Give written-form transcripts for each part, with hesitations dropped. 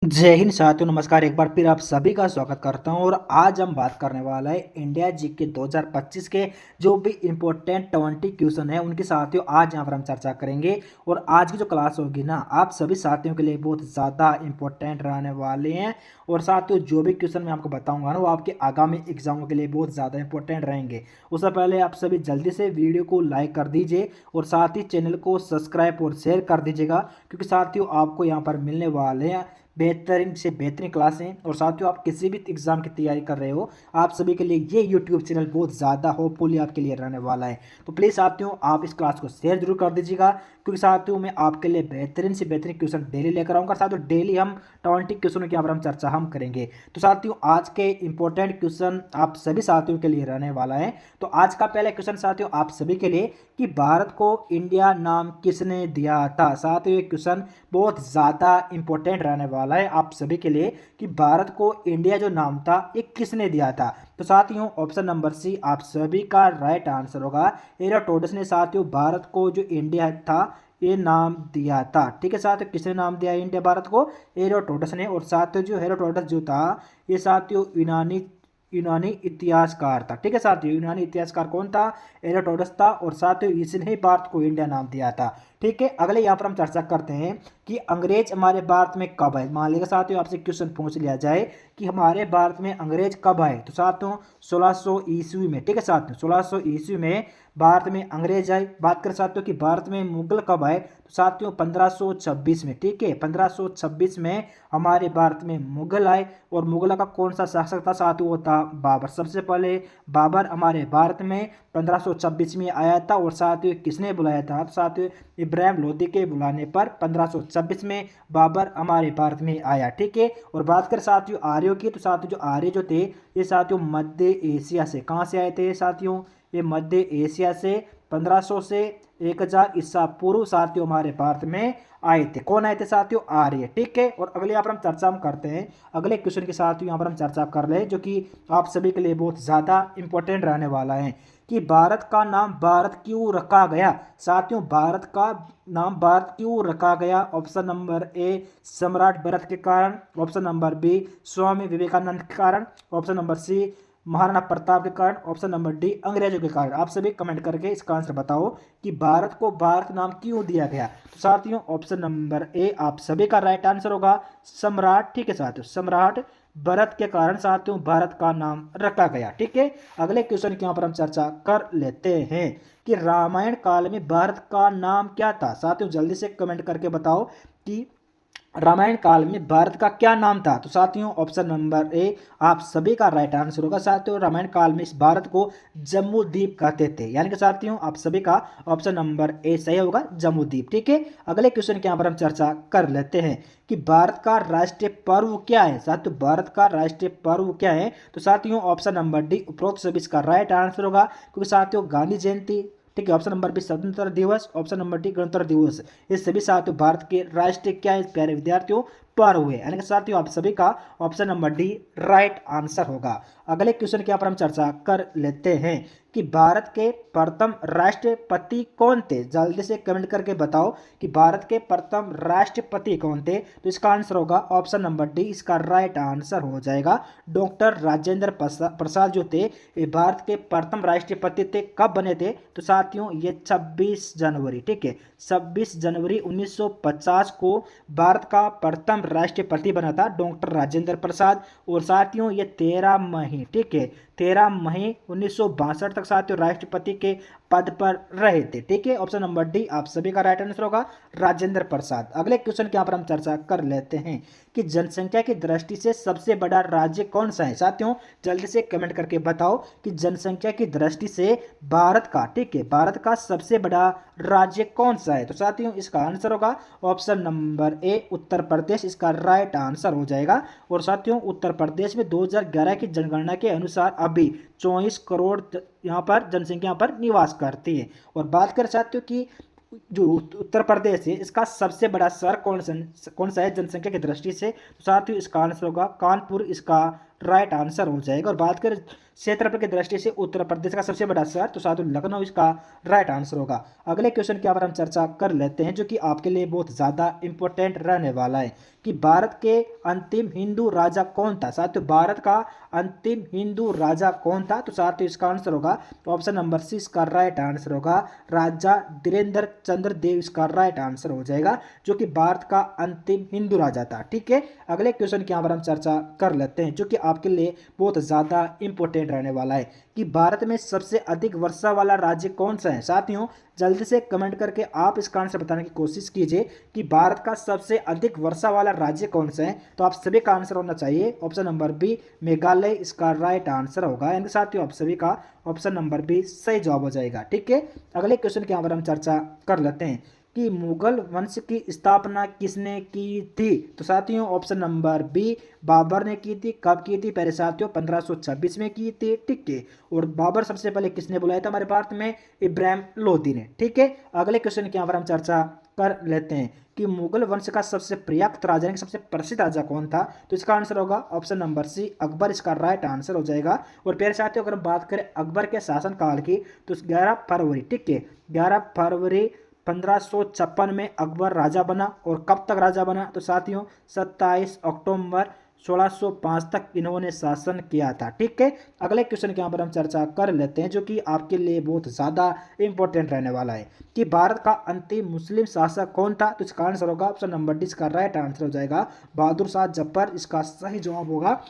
जय हिंद साथियों, नमस्कार। एक बार फिर आप सभी का स्वागत करता हूं। और आज हम बात करने वाला है इंडिया जी के 2025 के जो भी इम्पोर्टेंट 20 क्वेश्चन है उनके साथियों आज यहां पर हम चर्चा करेंगे। और आज की जो क्लास होगी ना, आप सभी साथियों के लिए बहुत ज़्यादा इम्पोर्टेंट रहने वाले हैं। और साथियों जो भी क्वेश्चन मैं आपको बताऊंगा ना, वो आपके आगामी एग्जामों के लिए बहुत ज़्यादा इंपॉर्टेंट रहेंगे। उससे पहले आप सभी जल्दी से वीडियो को लाइक कर दीजिए और साथ ही चैनल को सब्सक्राइब और शेयर कर दीजिएगा, क्योंकि साथियों आपको यहाँ पर मिलने वाले हैं बेहतरीन से बेहतरीन क्लासें। और साथियों आप किसी भी एग्जाम की तैयारी कर रहे हो, आप सभी के लिए ये यूट्यूब चैनल बहुत ज़्यादा होपफुली आपके लिए रहने वाला है। तो प्लीज़ साथियों आप इस क्लास को शेयर जरूर कर दीजिएगा, क्योंकि साथियों मैं आपके लिए बेहतरीन से बेहतरीन क्वेश्चन डेली लेकर आऊँगा। साथियों डेली हम 20 क्वेश्चनों की यहाँ पर हम चर्चा हम करेंगे। तो साथियों आज के इंपॉर्टेंट क्वेश्चन आप सभी साथियों के लिए रहने वाला है। तो आज का पहला क्वेश्चन साथियों आप सभी के लिए कि भारत को इंडिया नाम किसने दिया था। साथियों ये क्वेश्चन बहुत ज़्यादा इंपॉर्टेंट रहने वाला है आप सभी के लिए कि भारत को इंडिया जो नाम था ये किसने दिया था। तो साथियों ऑप्शन नंबर सी आप सभी का राइट आंसर होगा। हेरोडोटस ने साथियों भारत को जो इंडिया था ये नाम दिया था। ठीक है साथियों, किसने नाम दिया इंडिया भारत को? हेरोडोटस ने। और साथियों जो हेरोडोटस जो था ये साथियों यूनानी यूनानी इतिहासकार था। ठीक है साथियों, यूनानी इतिहासकार कौन था? हेरोडोटस था। और साथियों इसने ही भारत को इंडिया नाम दिया था। ठीक है, अगले यहाँ पर हम चर्चा करते हैं कि अंग्रेज हमारे भारत में कब आए। मान लीजिए साथियों आपसे क्वेश्चन पूछ लिया जाए कि हमारे भारत में अंग्रेज कब आए, तो साथियों 1600 ईस्वी में। ठीक है साथियों 1600 ईस्वी में भारत में अंग्रेज आए। बात करें साथियों कि भारत में मुगल कब आए, तो साथियों 1526 में। ठीक है 1526 में हमारे भारत में मुगल आए। और मुगल का कौन सा शासक था साथियों? वो था बाबर। सबसे पहले बाबर हमारे भारत में 1526 में आया था। और साथियों किसने बुलाया था? तो साथियों इब्राहिम लोदी के बुलाने पर 1526 में बाबर हमारे भारत में आया। ठीक है, और बात करें साथियों आर्यों की, तो साथियों जो आर्य जो थे ये साथियों मध्य एशिया से। कहाँ से आए थे साथियों? ये मध्य एशिया से 1500 से 1000 ईसा पूर्व साथियों हमारे भारत में आए थे। कौन आए थे साथियों? आर्य। ठीक है, और अगले यहाँ पर हम चर्चा हम करते हैं अगले क्वेश्चन के साथ यहाँ पर हम चर्चा कर रहे हैं, जो कि आप सभी के लिए बहुत ज़्यादा इंपॉर्टेंट रहने वाला है कि भारत का नाम भारत क्यों रखा गया। साथियों भारत का नाम भारत क्यों रखा गया? ऑप्शन नंबर ए सम्राट भरत के कारण, option number B Swami Vivekananda के कारण, option number C Maharana Pratap के कारण, ऑप्शन नंबर डी अंग्रेजों के कारण। आप सभी कमेंट करके इसका आंसर बताओ कि भारत को भारत नाम क्यों दिया गया। तो साथियों ऑप्शन नंबर ए आप सभी का राइट आंसर होगा सम्राट। ठीक है साथियों सम्राट भरत के कारण साथियों भारत का नाम रखा गया। ठीक है, अगले क्वेश्चन की यहाँ पर हम चर्चा कर लेते हैं कि रामायण काल में भारत का नाम क्या था। साथियों जल्दी से कमेंट करके बताओ कि रामायण काल में भारत का क्या नाम था। तो साथियों ऑप्शन नंबर ए आप सभी का राइट आंसर होगा। साथियों रामायण काल में इस भारत को जम्मू द्वीप कहते थे, यानी कि साथियों आप सभी का ऑप्शन नंबर ए सही होगा, जम्मू द्वीप। ठीक है, अगले क्वेश्चन के यहाँ पर हम चर्चा कर लेते हैं कि भारत का राष्ट्रीय पर्व क्या है। साथियों भारत का राष्ट्रीय पर्व क्या है? तो साथियों ऑप्शन नंबर डी उपरोक्त सभी इसका राइट आंसर होगा, क्योंकि साथियों गांधी जयंती। ठीक है, ऑप्शन नंबर बी स्वतंत्रता दिवस, ऑप्शन नंबर डी गणतंत्र दिवस। ये सभी साथियों भारत के राष्ट्रीय क्या है प्यारे विद्यार्थियों? पर्व हुए, यानी कि साथियों आप सभी का option number D right answer होगा। अगले क्वेश्चन के यहाँ पर हम चर्चा कर लेते हैं कि भारत के प्रथम राष्ट्रपति कौन थे। जल्दी से कमेंट करके बताओ कि भारत के प्रथम राष्ट्रपति कौन थे। तो इसका आंसर होगा ऑप्शन नंबर डी, इसका राइट आंसर हो जाएगा डॉक्टर राजेंद्र प्रसाद जो थे ये भारत के प्रथम राष्ट्रपति थे। कब बने थे? तो साथियों ये 26 जनवरी। ठीक है 26 जनवरी 1950 को भारत का प्रथम राष्ट्रपति बना था डॉक्टर राजेंद्र प्रसाद। और साथियों ये 13 मई, ठीक है 13 मई 1962 तक साथियों राष्ट्रपति के पद पर रहे थे। ठीक है, ऑप्शन नंबर डी आप सभी का राइट आंसर होगा राजेंद्र प्रसाद। अगले क्वेश्चन के यहाँ पर हम चर्चा कर लेते हैं कि जनसंख्या की दृष्टि से सबसे बड़ा राज्य कौन सा है। साथियों जल्दी से कमेंट करके बताओ कि जनसंख्या की दृष्टि से भारत का, ठीक है भारत का सबसे बड़ा राज्य कौन सा है। तो साथियों इसका आंसर होगा option number A Uttar Pradesh, इसका राइट आंसर हो जाएगा। और साथियों उत्तर प्रदेश में 2011 की जनगणना के अनुसार अभी 24 करोड़ यहाँ पर जनसंख्या पर निवास करती है। और बात करें साथियों कि जो उत्तर प्रदेश है इसका सबसे बड़ा शहर कौन सा है जनसंख्या की दृष्टि से। तो साथियों इसका आंसर होगा कानपुर, इसका राइट आंसर हो जाएगा। और बात करें क्षेत्रफल की दृष्टि से उत्तर प्रदेश का सबसे बड़ा शहर, तो साथियों लखनऊ इसका राइट आंसर होगा। अगले क्वेश्चन के ऊपर हम चर्चा कर लेते हैं जो कि आपके लिए बहुत ज़्यादा इंपॉर्टेंट रहने वाला है कि भारत के अंतिम हिंदू राजा कौन था। साथियों भारत का अंतिम हिंदू राजा कौन था, तो साथियों इसका आंसर होगा ऑप्शन नंबर सी इसका राइट आंसर होगा राजा धीरेन्द्र चंद्र देव इसका राइट आंसर हो जाएगा, जो कि भारत का अंतिम हिंदू राजा था। ठीक है, अगले क्वेश्चन के यहाँ पर हम चर्चा कर लेते हैं जो कि आपके लिए बहुत ज़्यादा इंपॉर्टेंट रहने वाला है कि भारत में सबसे अधिक वर्षा वाला राज्य कौन सा है। साथियों जल्दी से कमेंट करके आप इसका आंसर बताने की कोशिश कीजिए कि भारत का सबसे अधिक वर्षा वाला राज्य कौन सा है। तो आप सभी का आंसर होना चाहिए ऑप्शन नंबर बी मेघालय इसका राइट आंसर होगा। यानी साथियों आप सभी का ऑप्शन नंबर बी सही जवाब हो जाएगा। ठीक है, अगले क्वेश्चन के यहाँ पर हम चर्चा कर लेते हैं कि मुगल वंश की स्थापना किसने की थी। तो साथियों ऑप्शन नंबर बी बाबर ने की थी। कब की थी पहले साथियों 1526 में की थी। ठीक है, और बाबर सबसे पहले किसने बुलाया था हमारे भारत में, इब्राहिम लोदी ने। ठीक है, अगले क्वेश्चन के यहाँ पर हम चर्चा कर लेते हैं कि मुगल वंश का सबसे प्रयाक्त राजा सबसे प्रसिद्ध राजा कौन था। तो इसका आंसर होगा ऑप्शन नंबर सी अकबर इसका राइट आंसर हो जाएगा। और प्यारे साथियों अगर हम बात करें अकबर के शासनकाल की तो 11 फरवरी, ठीक है 11 फरवरी 1556 में अकबर राजा बना। और कब तक राजा बना, तो साथियों 27 अक्टूबर 1605 तक इन्होंने शासन किया था। ठीक है, अगले क्वेश्चन के यहाँ पर हम चर्चा कर लेते हैं जो कि आपके लिए बहुत ज़्यादा इंपॉर्टेंट रहने वाला है कि भारत का अंतिम मुस्लिम शासक कौन था। तो इसका आंसर होगा ऑप्शन नंबर डी इसका राइट आंसर हो जाएगा बहादुर शाह जफर इसका सही जवाब होगा।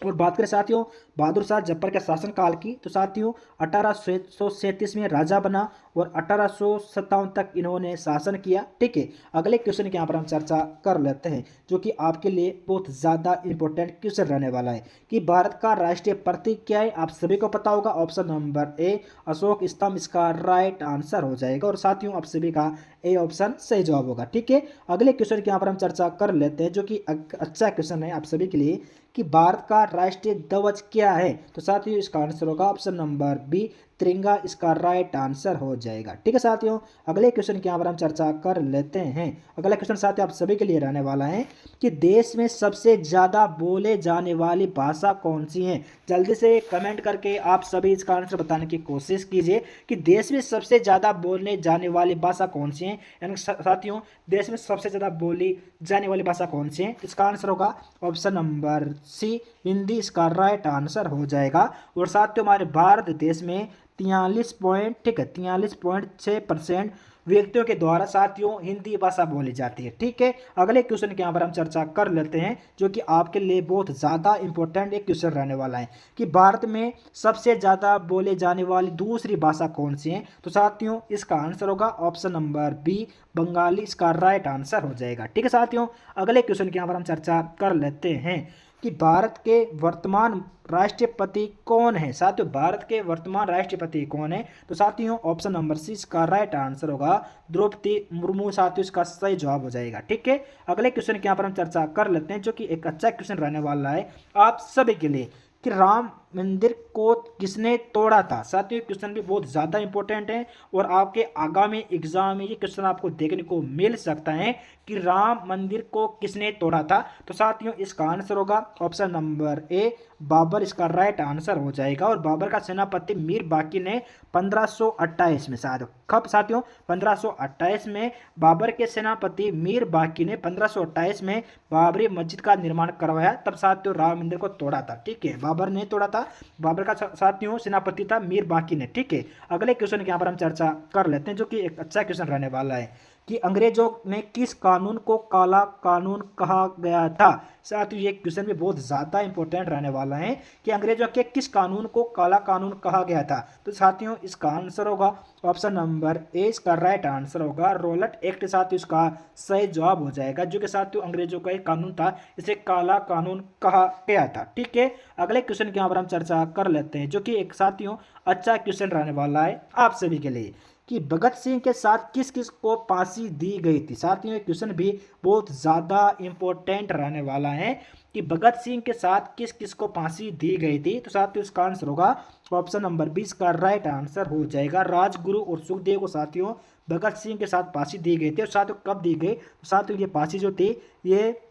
और बात करें साथियों बहादुर शाह जफर के शासनकाल की तो साथियों 1837 में राजा बना और 1857 तक इन्होंने शासन किया। ठीक है, अगले क्वेश्चन के यहाँ पर हम चर्चा कर लेते हैं जो कि आपके लिए बहुत ज़्यादा इंपॉर्टेंट क्वेश्चन रहने वाला है कि भारत का राष्ट्रीय प्रतीक क्या है। आप सभी को पता होगा ऑप्शन नंबर ए अशोक स्तंभ इसका राइट आंसर हो जाएगा। और साथियों आप सभी का ए ऑप्शन सही जवाब होगा। ठीक है, अगले क्वेश्चन के यहाँ पर हम चर्चा कर लेते हैं जो कि अच्छा क्वेश्चन है आप सभी के लिए कि भारत का राष्ट्रीय ध्वज क्या है। तो साथियों इसका आंसर होगा ऑप्शन नंबर बी तिरंगा इसका राइट आंसर हो जाएगा। ठीक है साथियों, अगले क्वेश्चन के यहाँ पर हम चर्चा कर लेते हैं। अगला क्वेश्चन साथियों आप सभी के लिए रहने वाला है कि देश में सबसे ज़्यादा बोले जाने वाली भाषा कौन सी है। जल्दी से कमेंट करके आप सभी इसका आंसर बताने की कोशिश कीजिए कि देश में सबसे ज़्यादा बोलने जाने वाली भाषा कौन सी है। यानी साथियों देश में सबसे ज़्यादा बोली जाने वाली भाषा कौन सी है, इसका आंसर होगा ऑप्शन नंबर सी हिंदी इसका राइट आंसर हो जाएगा। और साथियों हमारे भारत देश में 43.6% व्यक्तियों के द्वारा साथियों हिंदी भाषा बोली जाती है। ठीक है, अगले क्वेश्चन के यहाँ पर हम चर्चा कर लेते हैं जो कि आपके लिए बहुत ज़्यादा इंपॉर्टेंट एक क्वेश्चन रहने वाला है कि भारत में सबसे ज़्यादा बोले जाने वाली दूसरी भाषा कौन सी है। तो साथियों इसका आंसर होगा ऑप्शन नंबर बी बंगाली इसका राइट आंसर हो जाएगा। ठीक है साथियों, अगले क्वेश्चन के यहाँ पर हम चर्चा कर लेते हैं कि भारत के वर्तमान राष्ट्रपति कौन है। साथियों भारत के वर्तमान राष्ट्रपति कौन है, तो साथियों ऑप्शन नंबर सी इसका राइट आंसर होगा द्रौपदी मुर्मू। साथियों इसका सही जवाब हो जाएगा। ठीक है, अगले क्वेश्चन के यहाँ पर हम चर्चा कर लेते हैं जो कि एक अच्छा क्वेश्चन रहने वाला है आप सभी के लिए कि राम मंदिर को किसने तोड़ा था। साथियों क्वेश्चन भी बहुत ज़्यादा इंपॉर्टेंट है और आपके आगामी एग्जाम में ये क्वेश्चन आपको देखने को मिल सकता है कि राम मंदिर को किसने तोड़ा था। तो साथियों इसका आंसर होगा ऑप्शन नंबर ए बाबर इसका राइट आंसर हो जाएगा। और बाबर का सेनापति मीर बाकी ने 1528 में साथियों 1528 में बाबर के सेनापति मीर बाकी ने 1528 में बाबरी मस्जिद का निर्माण करवाया। तब साथियों राम मंदिर को तोड़ा था। ठीक है, बाबर ने तोड़ा था, बाबर का साथियों सेनापति था मीर बाकी ने। ठीक है, अगले क्वेश्चन के यहाँ पर हम चर्चा कर लेते हैं जो कि एक अच्छा क्वेश्चन रहने वाला है कि अंग्रेजों ने किस कानून को काला कानून कहा गया था। साथियों ये क्वेश्चन भी बहुत ज़्यादा इंपॉर्टेंट रहने वाला है कि अंग्रेजों के किस कानून को काला कानून कहा गया था। तो साथियों इसका आंसर होगा ऑप्शन नंबर ए इसका राइट आंसर होगा रॉलेट एक्ट। साथियों इसका सही जवाब हो जाएगा जो कि साथियों अंग्रेजों का एक कानून था, इसे काला कानून कहा गया था। ठीक है, अगले क्वेश्चन के यहाँ पर हम चर्चा कर लेते हैं जो कि एक साथियों अच्छा क्वेश्चन रहने वाला है आप सभी के लिए कि भगत सिंह के साथ किस किस को फांसी दी गई थी। साथियों ये क्वेश्चन भी बहुत ज़्यादा इंपॉर्टेंट रहने वाला है कि भगत सिंह के साथ किस किस को फांसी दी गई थी। तो साथियों इसका आंसर होगा ऑप्शन नंबर 20 का राइट आंसर हो जाएगा राजगुरु और सुखदेव को साथियों भगत सिंह के साथ फांसी दी गई थी। और साथियों कब दी गई, तो साथियों ये फांसी जो थी ये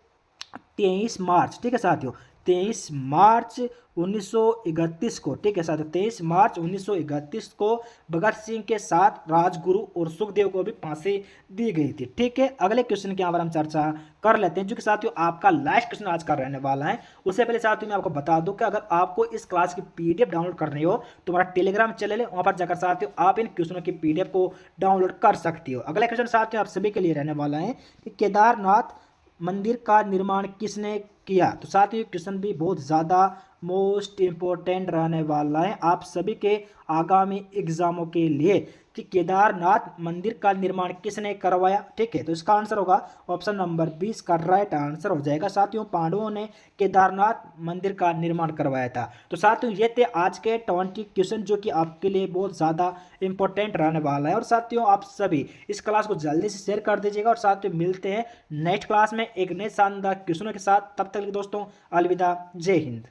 23 मार्च, ठीक है साथियों 23 मार्च 1931 को, ठीक है साथियों, 23 मार्च 1931 को भगत सिंह के साथ राजगुरु और सुखदेव को भी फांसी दी गई थी। ठीक है, अगले क्वेश्चन के यहाँ पर हम चर्चा कर लेते हैं, जो कि साथियों आपका लास्ट क्वेश्चन आज का रहने वाला है। उससे पहले साथियों मैं आपको बता दूं कि अगर आपको इस क्लास की पीडीएफ डाउनलोड करनी हो तो हमारा टेलीग्राम चैनल है, वहां पर जाकर साथियों आप इन क्वेश्चनों की पीडीएफ को डाउनलोड कर सकती हो। अगला क्वेश्चन साथियों आप सभी के लिए रहने वाला है कि केदारनाथ मंदिर का निर्माण किसने किया। तो साथियों क्वेश्चन भी बहुत ज़्यादा मोस्ट इम्पोर्टेंट रहने वाला है आप सभी के आगामी एग्जामों के लिए, कि केदारनाथ मंदिर का निर्माण किसने करवाया। ठीक है, तो इसका आंसर होगा ऑप्शन नंबर 20 का राइट आंसर हो जाएगा। साथियों पांडवों ने केदारनाथ मंदिर का निर्माण करवाया था। तो साथियों ये थे आज के 20 क्वेश्चन जो कि आपके लिए बहुत ज़्यादा इंपॉर्टेंट रहने वाला है। और साथियों आप सभी इस क्लास को जल्दी से शेयर कर दीजिएगा। और साथियों मिलते हैं नेक्स्ट क्लास में एक नए शानदार क्वेश्चनों के साथ। तब तक के लिए दोस्तों अलविदा, जय हिंद।